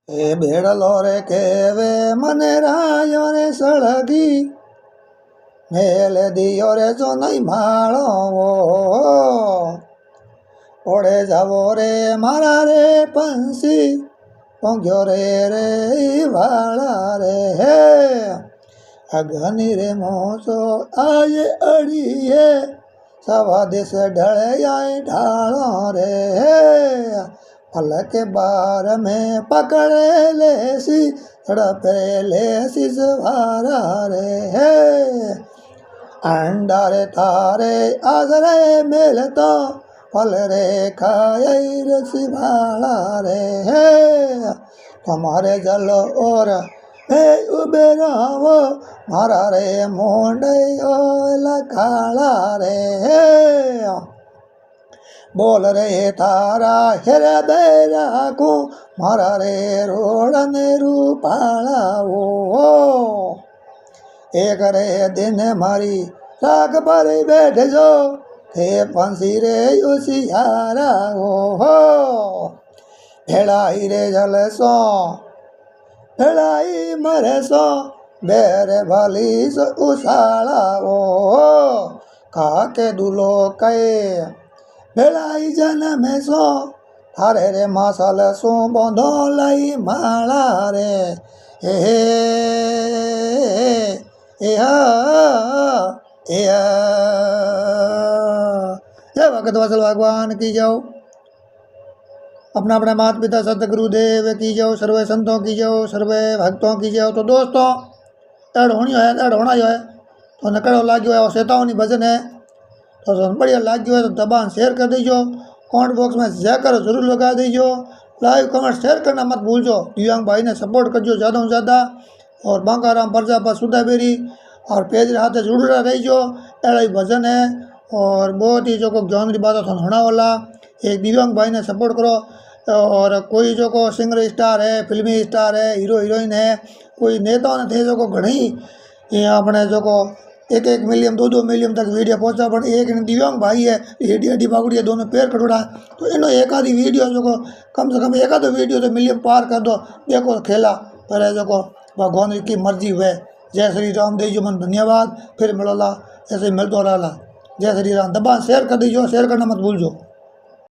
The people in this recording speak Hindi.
ए बेड़लो रे केवे मने रायो रे सड़गी मेल दियो रे जो नहीं माड़ो ओड़े जावो रे मारा रे पंसी पोंग्यो रे रे वाला रे हे अगनी रे मोचो आये अड़िए सवा दिस ढले आए ढालो रे फल के बार में पकड़े लेसी तड़पे लेसी सवारा रे अंडा रे तारे आजरे मेल तो फल रे खाए रसी भाला रे तुम्हारे जल और हे उबेरा वो मारा रे मोंडे ओला काला रे बोल रे तारा हृदय को मारा रे रोड़न रूपाला वो एक रे दिन मारी राग पर बैठ जो थे पंसी रे उसियारा हो भेड़ाई रे जल सो भेड़ाई मरे सो बेरे भली सो उसाला वो काके दुलो कहे भेड़ाई जन्म सो थारे रे मासल सो बंधो लाई माला रे हे जय भगत वत्सल भगवान की जाओ अपना अपने माता पिता सतगुरुदेव की जाओ सर्वे संतों की जाओ सर्वे भक्तों की जाओ। तो दोस्तों ऐड होनी है ऐड होना जो है तो नकड़ो लाग्यो है और सेताओं भजन है तो बढ़िया लाग्यो है तो दबान शेयर कर दीजिए कमेंट बॉक्स में जयकार जरूर लगा दीजिए लाइव कमेंट शेयर करना मत भूलजो दिव्यांग भाई ने सपोर्ट करजो ज़्यादा से ज़्यादा और बांकाराम प्रजापत सुधाबेरी और पेज हाथ जुड़ा रहीजो अड़ा भजन है और बहुत ही जो को ज्ञान की बात होना वाला एक दिव्यांग भाई ने सपोर्ट करो और कोई जो को सिंगर स्टार है फिल्मी स्टार है हीरो हीरोइन है कोई नेता ने थे जो को घणी अपने जो को एक मिलियन दो मिलियन तक वीडियो पहुंचा पर एक दिव्यांग भाई है हेडी हड्डी बागुड़ी है दोनों पैर कटोड़ा तो इन एक आधी वीडियो जो को कम से कम एक आधो वीडियो तो मिलियन पार कर दो देखो खेला पर जो को भगवान की मर्जी हुए। जय श्री राम दीजिए मन धन्यवाद फिर मिलोला ऐसे ही मिलता रहा। जय श्री राम दबा शेयर कर दीजिए शेयर करना मत भूलजो।